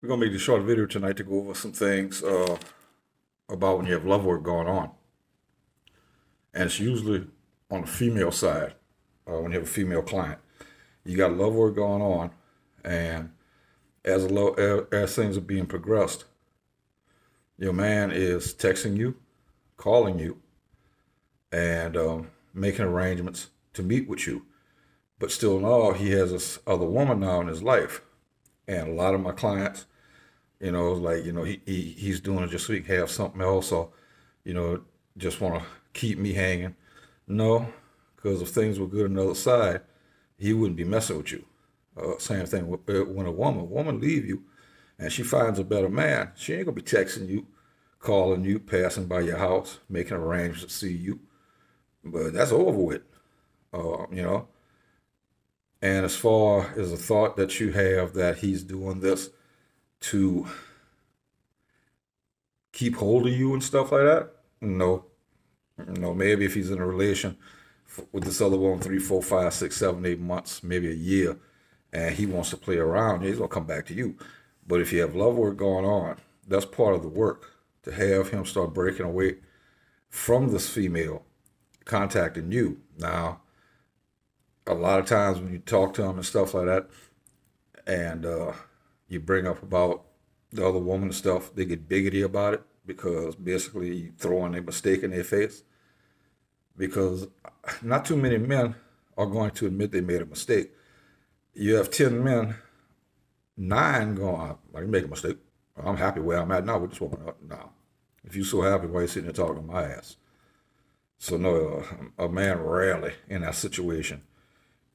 We're gonna make this short video tonight to go over some things about when you have love work going on, and it's usually on the female side. When you have a female client, you got love work going on, and as things are being progressed, your man is texting you, calling you, and making arrangements to meet with you. But still, in all, he has this other woman now in his life, and a lot of my clients, like he's doing it just so he can have something else, or just want to keep me hanging. No, because if things were good on the other side, he wouldn't be messing with you. Same thing when a woman leave you, and she finds a better man. She ain't gonna be texting you, calling you, passing by your house, making arrangements to see you. But that's over with, you know. And as far as the thought that you have that he's doing this to keep hold of you and stuff like that, no. Maybe if he's in a relation with this other woman 3, 4, 5, 6, 7, 8 months, maybe a year, and he wants to play around, he's gonna come back to you. But if you have love work going on, that's part of the work, to have him start breaking away from this female, contacting you. Now, a lot of times when you talk to him and stuff like that, and you bring up about the other woman and stuff, they get biggity about it, because basically you throwing a mistake in their face. Because not too many men are going to admit they made a mistake. You have 10 men, 9 going, I didn't make a mistake. I'm happy where I'm at now with this woman. No. If you're so happy, why are you sitting there talking to my ass? So no, a man rarely in that situation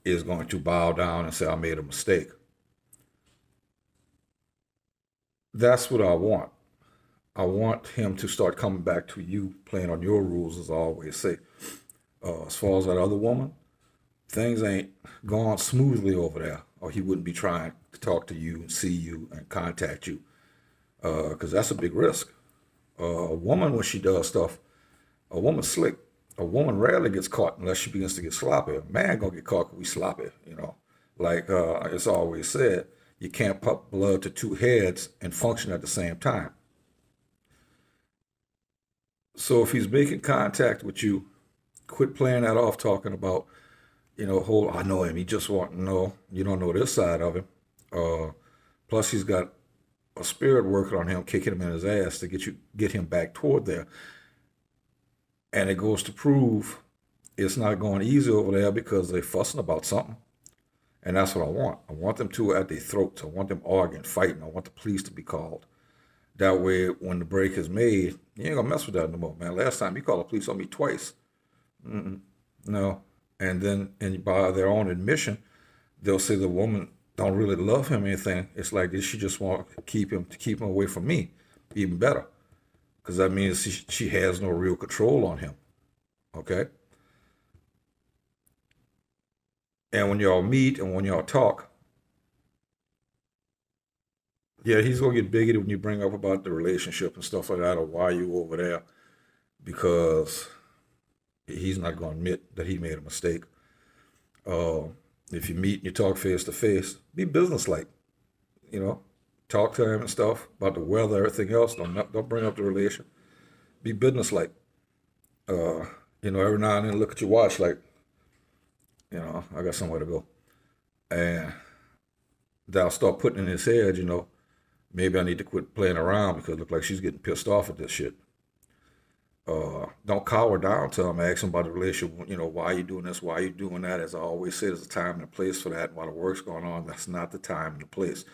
is going to bow down and say, I made a mistake. That's what I want. I want him to start coming back to you, playing on your rules, as I always say. As far as that other woman, things ain't gone smoothly over there, or he wouldn't be trying to talk to you and see you and contact you, because that's a big risk. A woman, when she does stuff, a woman's slick. A woman rarely gets caught unless she begins to get sloppy. A man gonna get caught because we sloppy, Like it's always said, you can't pump blood to 2 heads and function at the same time. So if he's making contact with you, quit playing that off, talking about, I know him. He just want no. You don't know this side of him. Plus, he's got a spirit working on him, kicking him in his ass to get him back toward there. And it goes to prove it's not going easy over there because they're fussing about something. And that's what I want. I want them two at their throats. I want them arguing, fighting. I want the police to be called. That way, when the break is made, you ain't gonna mess with that no more, man. Last time you called the police on me twice. No. And then, by their own admission, they'll say the woman don't really love him or anything. It's like she just want to keep him away from me. Even better, because that means she has no real control on him. Okay. And when y'all meet and when y'all talk, yeah, he's gonna get bigoted when you bring up about the relationship and stuff like that, or why you over there, because he's not gonna admit that he made a mistake. If you meet and you talk face to face, be businesslike. Talk to him and stuff about the weather, everything else. Don't bring up the relation. Be businesslike. Every now and then look at your watch like, I got somewhere to go, and that'll start putting in his head, maybe I need to quit playing around because it looks like she's getting pissed off at this shit. Don't cower down to him, ask him about the relationship, why are you doing this, why are you doing that? As I always say, there's a time and a place for that. While the work's going on, that's not the time and the place.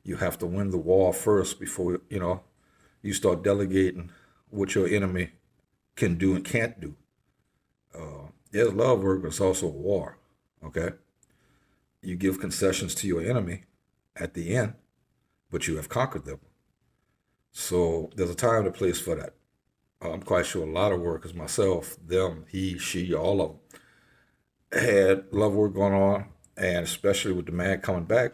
You have to win the war first before, you start delegating what your enemy can do and can't do. There's love work, but it's also a war, okay? You give concessions to your enemy at the end, but you have conquered them. So there's a time and a place for that. I'm quite sure a lot of workers, myself, them, he, she, all of them, had love work going on, and especially with the man coming back.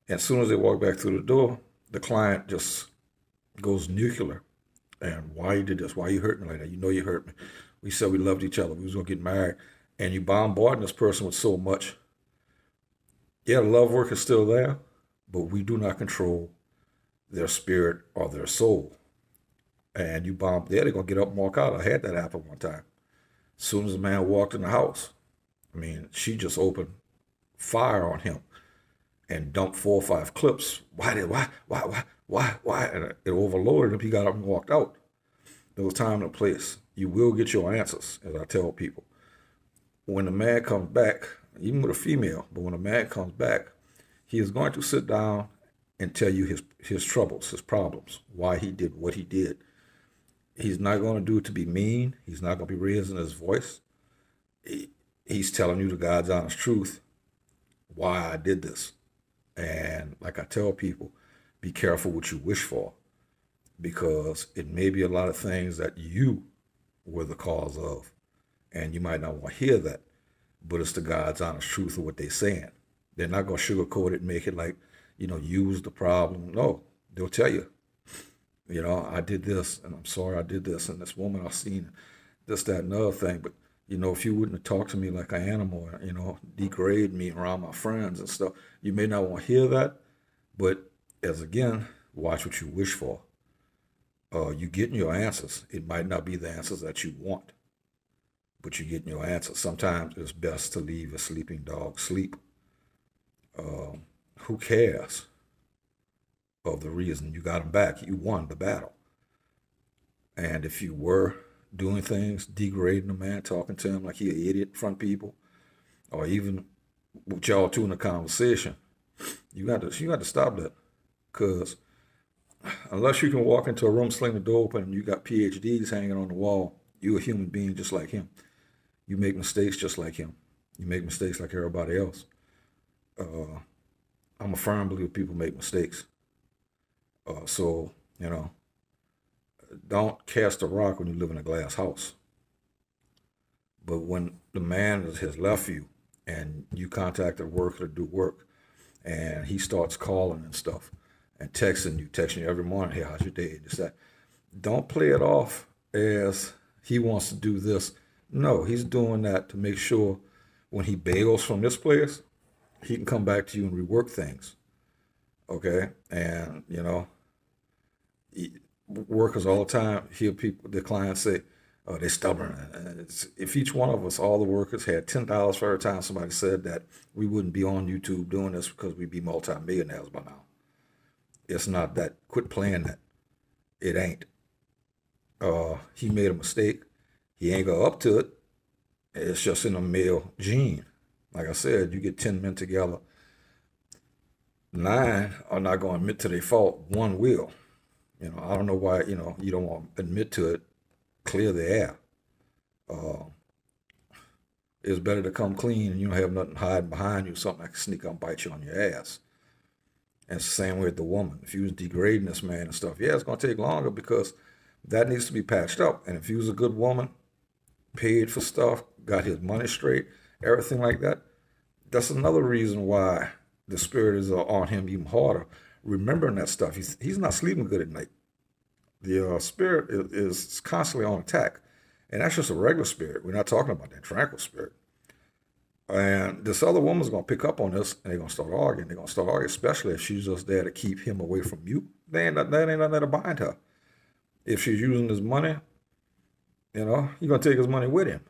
And as soon as they walk back through the door, the client just goes nuclear. And why you did this? Why you hurt me like that? You hurt me. We said we loved each other. We was going to get married. And you bombarding this person with so much. Yeah, the love work is still there, but we do not control their spirit or their soul. And you bomb there, they're going to get up and walk out. I had that happen one time. As soon as the man walked in the house, I mean, she just opened fire on him and dumped 4 or 5 clips. Why? And it overloaded him. He got up and walked out. There was time and a place. You will get your answers, as I tell people. When a man comes back, even with a female, but when a man comes back, he is going to sit down and tell you his troubles, his problems, why he did what he did. He's not going to do it to be mean. He's not going to be raising his voice. He's telling you the God's honest truth, why I did this. And like I tell people, be careful what you wish for, because it may be a lot of things that you were the cause of, and you might not want to hear that, but it's the God's honest truth of what they're saying. They're not going to sugarcoat it and make it like, use the problem. No, they'll tell you, I did this, and I'm sorry I did this, and this woman I've seen this, that, and other thing, but, if you wouldn't have talked to me like an animal, degrade me around my friends and stuff, you may not want to hear that, but again, watch what you wish for. You getting your answers. It might not be the answers that you want, but you're getting your answers. Sometimes it's best to leave a sleeping dog sleep. Who cares of the reason? You got him back. You won the battle. And if you were doing things, degrading a man, talking to him like he an idiot in front of people, or even with y'all two in a conversation, you got to stop that. Because unless you can walk into a room, sling the door open, and you got PhDs hanging on the wall, you're a human being just like him. You make mistakes just like him. You make mistakes like everybody else. I'm a firm believer people make mistakes. So, don't cast a rock when you live in a glass house. But when the man has left you and you contact a worker to do work, and he starts calling and stuff and texting you every morning, hey, how's your day? Just that. Don't play it off as he wants to do this. No, he's doing that to make sure when he bails from this place, he can come back to you and rework things. Okay? And, workers all the time hear people, the clients say, oh, they're stubborn. And if each one of us, all the workers, had $10 for every time somebody said that, we wouldn't be on YouTube doing this, because we'd be multimillionaires by now. It's not that. Quit playing that. It ain't. He made a mistake. He ain't go up to it. It's just in a male gene. Like I said, you get 10 men together, 9 are not going to admit to their fault. 1 will. I don't know why, you don't want to admit to it. Clear the air. It's better to come clean and you don't have nothing hiding behind you, something that can sneak up and bite you on your ass. And it's the same way with the woman. If you was degrading this man and stuff, yeah, it's going to take longer because that needs to be patched up. And if you was a good woman, paid for stuff, got his money straight, everything like that, that's another reason why the spirit is on him even harder. Remembering that stuff. He's not sleeping good at night. The spirit is constantly on attack. And that's just a regular spirit. We're not talking about that tranquil spirit. And this other woman's going to pick up on this, and they're going to start arguing. They're going to start arguing, especially if she's just there to keep him away from you. That ain't nothing there to bind her. If she's using his money, you're going to take his money with him.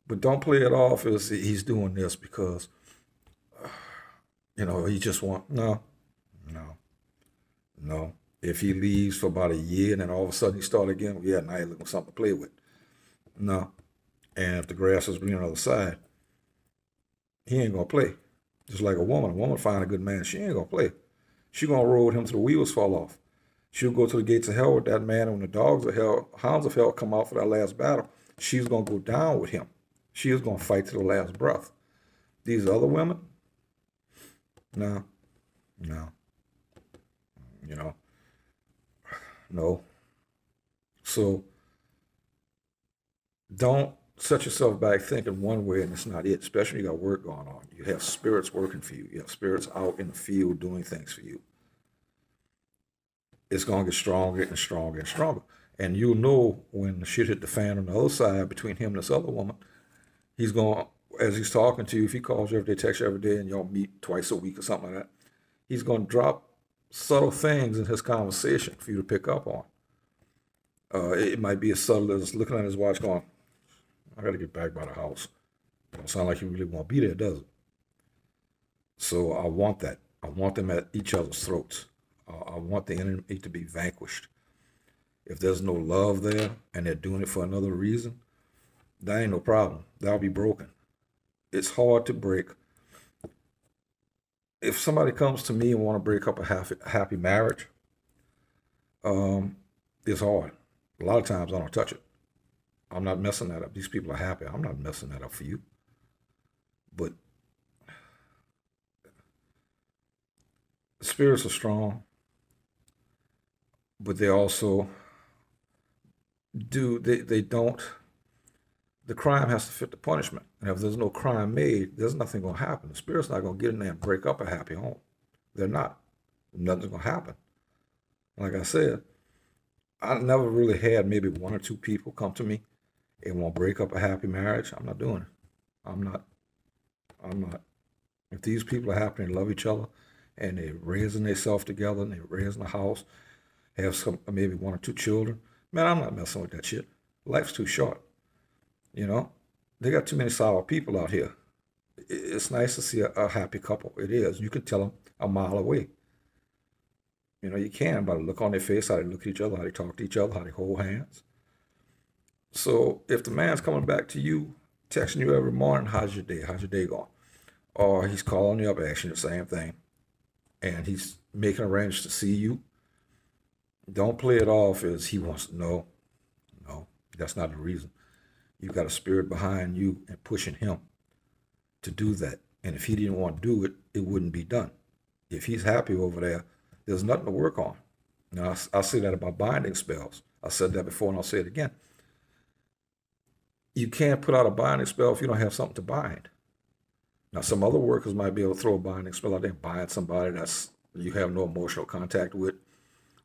But don't play it off as he's doing this because, he just no. If he leaves for about a year and then all of a sudden he starts again, yeah, now he's looking for something to play with. No. And if the grass is green on the other side, he ain't going to play. Just like a woman find a good man, she ain't going to play. She going to roll with him till the wheels fall off. She'll go to the gates of hell with that man, and when the hounds of hell come out for that last battle, she's going to go down with him. She is going to fight to the last breath. These other women, no. No. So don't set yourself back thinking one way and it's not it, especially when you got work going on. You have spirits working for you. You have spirits out in the field doing things for you. It's going to get stronger and stronger and stronger. And you'll know when the shit hit the fan on the other side between him and this other woman, he's going, as he's talking to you, if he calls you every day, texts you every day, and y'all meet twice a week or something like that, he's going to drop subtle things in his conversation for you to pick up on. It might be as subtle as looking at his watch going, I got to get back by the house. Don't sound like he really won't be there, does it? So I want that. I want them at each other's throats. I want the enemy to be vanquished. If there's no love there and they're doing it for another reason, that ain't no problem. That'll be broken. It's hard to break. If somebody comes to me and want to break up a happy marriage, it's hard. A lot of times I don't touch it. I'm not messing that up. These people are happy. I'm not messing that up for you. But spirits are strong, but they also they don't, the crime has to fit the punishment. And if there's no crime made, there's nothing going to happen. The spirit's not going to get in there and break up a happy home. They're not. Nothing's going to happen. Like I said, I never really had maybe one or two people come to me and want to break up a happy marriage. I'm not doing it. I'm not. I'm not. If these people are happy and love each other and they're raising themselves together and they're raising a house, have some maybe one or two children, man, I'm not messing with that shit. Life's too short. You know, they got too many sour people out here. It's nice to see a happy couple. It is. You can tell them a mile away. You know, you can by the look on their face, how they look at each other, how they talk to each other, how they hold hands. So if the man's coming back to you, texting you every morning, how's your day? How's your day going? Or he's calling you up, asking you the same thing, and he's making arrangements to see you, don't play it off as he wants to know. No, that's not the reason. You've got a spirit behind you and pushing him to do that. And if he didn't want to do it, it wouldn't be done. If he's happy over there, there's nothing to work on. Now, I say that about binding spells. I said that before and I'll say it again. You can't put out a binding spell if you don't have something to bind. Now, some other workers might be able to throw a binding spell out there and bind somebody that's you have no emotional contact with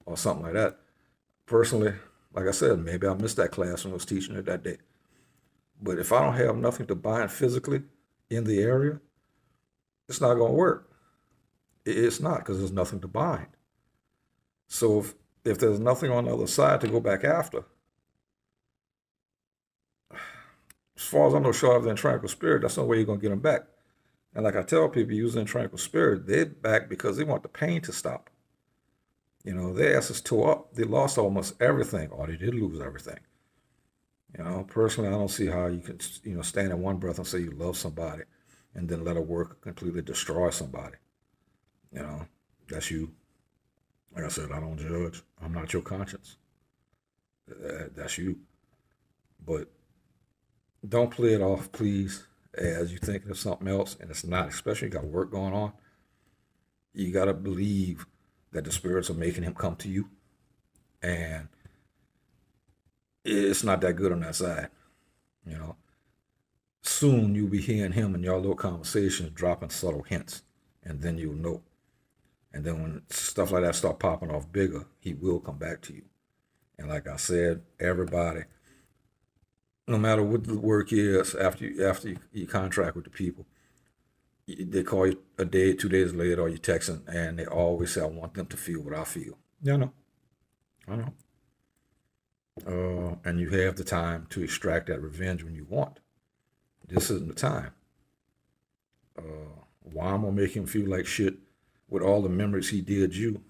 or something like that. Personally, like I said, maybe I missed that class when I was teaching it that day. But if I don't have nothing to bind physically in the area, it's not going to work. It's not, because there's nothing to bind. So if there's nothing on the other side to go back after, as far as I know, short of the tranquil spirit, that's no way you're going to get them back. And like I tell people, using tranquil spirit, they're back because they want the pain to stop. You know, their ass is tore up. They lost almost everything, or they did lose everything. You know, personally, I don't see how you can, stand in one breath and say you love somebody and then let a work completely destroy somebody. You know, that's you. Like I said, I don't judge. I'm not your conscience. That's you. But don't play it off, please, as you thinking of something else, and it's not, especially you got work going on. You got to believe that the spirits are making him come to you, and it's not that good on that side. You know, soon you'll be hearing him and your little conversations dropping subtle hints, and then you'll know. And then when stuff like that start popping off bigger, he will come back to you. And like I said, everybody, no matter what the work is, after you contract with the people, they call you a day, 2 days later, or you texting, and they always say, "I want them to feel what I feel." Yeah, I know. And you have the time to extract that revenge when you want. This isn't the time. Why I'm gonna make him feel like shit with all the memories he did you?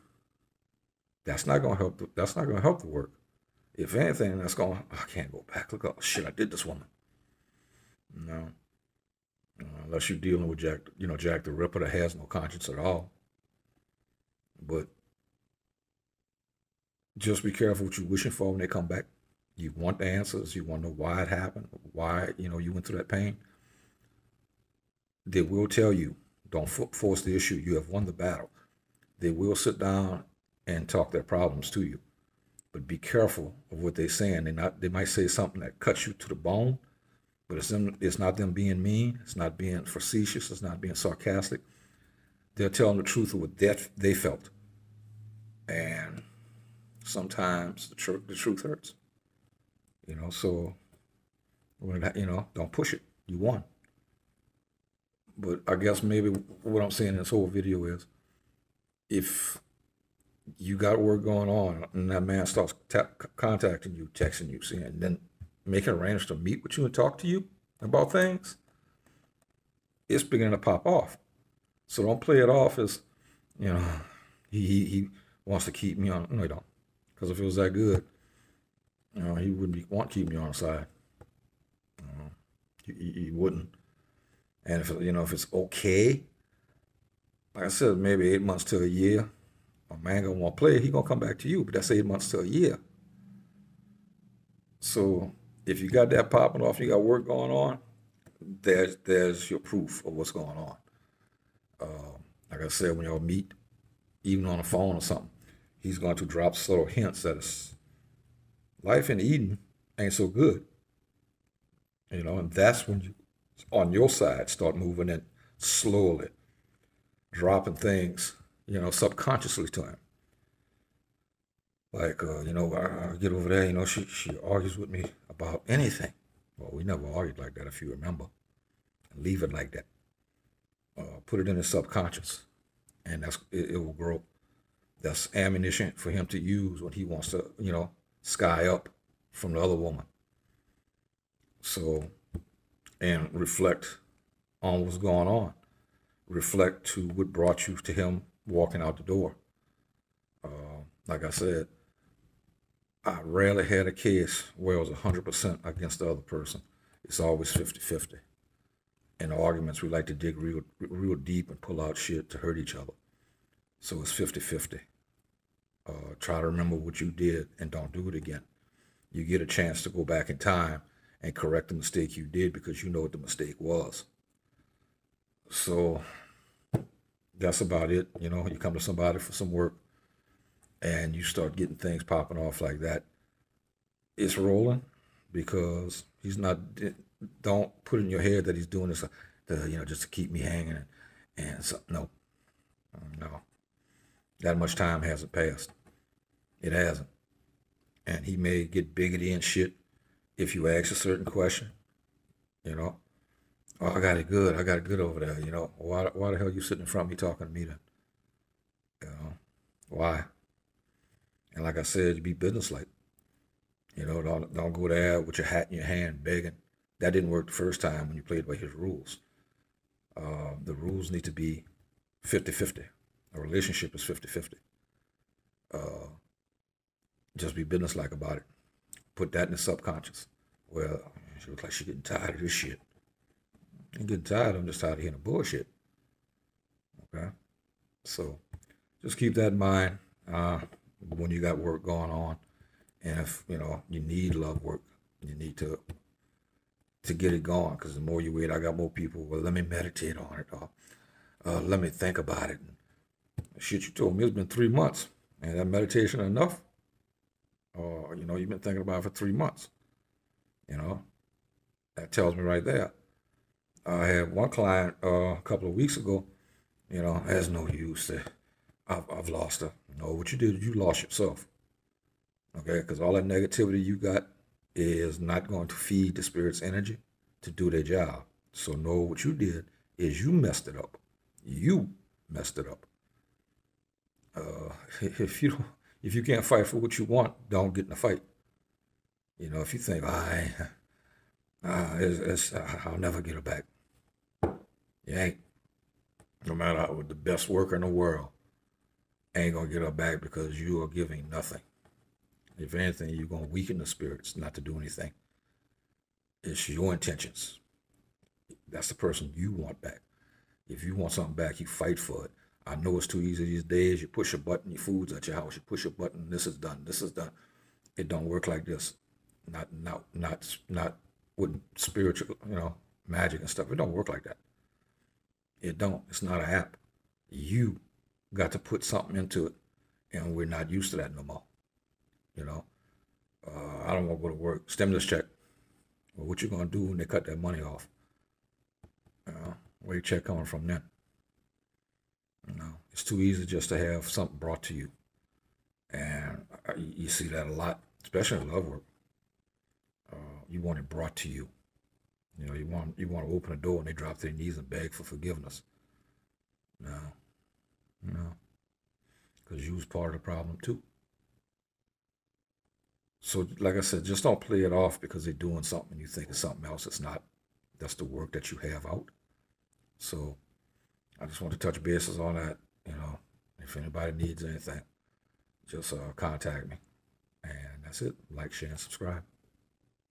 That's not gonna help. That's not gonna help the work. If anything, that's gonna. I can't go back. Look, oh shit, I did this woman. No, unless you're dealing with Jack the Ripper that has no conscience at all. But just be careful what you're wishing for when they come back. You want the answers. You want to know why it happened, why you went through that pain. They will tell you. Don't force the issue. You have won the battle. They will sit down and talk their problems to you. But be careful of what they're saying. They might say something that cuts you to the bone, but it's not them being mean. It's not being facetious. It's not being sarcastic. They're telling the truth of what they felt. And sometimes the truth hurts. So don't push it. You won. But I guess maybe what I'm saying in this whole video is, if you got work going on, and that man starts contacting you, texting you, saying, and then making arrangements to meet with you and talk to you about things, it's beginning to pop off. So don't play it off as, you know, he wants to keep me on. No, he don't. Because if it was that good, he wouldn't want to keep me on the side. He wouldn't. And if it's okay, like I said, maybe 8 months to a year, a man gonna want to play, he gonna come back to you. But that's 8 months to a year. So if you got that popping off, you got work going on, there's your proof of what's going on. Like I said, when y'all meet, even on the phone or something, he's going to drop subtle hints that life in Eden ain't so good. And that's when you, on your side, start moving in slowly, dropping things, subconsciously to him. Like, I get over there, she argues with me about anything. Well, we never argued like that, if you remember. Leave it like that. Put it in his subconscious, and it will grow. That's ammunition for him to use when he wants to, sky up from the other woman. So, and reflect on what's going on. Reflect to what brought you to him walking out the door. Like I said, I rarely had a case where it was 100% against the other person. It's always 50-50. In arguments, we like to dig real deep and pull out shit to hurt each other. So it's 50-50. Try to remember what you did and don't do it again. You get a chance to go back in time and correct the mistake you did because you know what the mistake was. So that's about it. You come to somebody for some work and you start getting things popping off like that. It's rolling because he's not, don't put in your head that he's doing this, just to keep me hanging. And so, no. That much time hasn't passed. It hasn't. And he may get biggity and shit if you ask a certain question. Oh, I got it good. I got it good over there. Why the hell are you sitting in front of me talking to me then? Why? And like I said, you be businesslike. Don't go there with your hat in your hand begging. That didn't work the first time when you played by his rules. The rules need to be 50-50. A relationship is 50-50. Just be businesslike about it. Put that in the subconscious. Well, she looks like she's getting tired of this shit. I ain't getting tired. I'm just tired of hearing the bullshit. Okay? So just keep that in mind when you got work going on. And if, you need love work, you need to get it going. Because the more you wait, I got more people. Well, let me meditate on it. Or let me think about it. Shit, you told me it's been 3 months. And that meditation enough? Or, you've been thinking about it for 3 months. That tells me right there. I had one client a couple of weeks ago, there's no use. I've lost her. No, what you did, you lost yourself. Okay, because all that negativity you got is not going to feed the spirit's energy to do their job. So know what you did is you messed it up. You messed it up. If you can't fight for what you want, don't get in a fight. If you think, I'll never get her back. You ain't. No matter what, the best worker in the world ain't gonna get her back because you are giving nothing. If anything, you're gonna weaken the spirits not to do anything. It's your intentions. That's the person you want back. If you want something back, you fight for it. I know it's too easy these days. You push a button, your food's at your house. You push a button, this is done. This is done. It don't work like this. Not with spiritual, magic and stuff. It don't work like that. It don't. It's not an app. You got to put something into it, and we're not used to that no more. I don't want to go to work. Stimulus check. Well, what you gonna do when they cut that money off? Where your check coming from then? It's too easy just to have something brought to you, and you see that a lot, especially in love work. You want it brought to you. You want to open a door and they drop their knees and beg for forgiveness. No, because because you was part of the problem too. So, like I said, just don't play it off because they're doing something and you think it's something else. It's not. That's the work that you have out. So, I just want to touch bases on that. You know, if anybody needs anything, just contact me. And that's it. Like, share, and subscribe.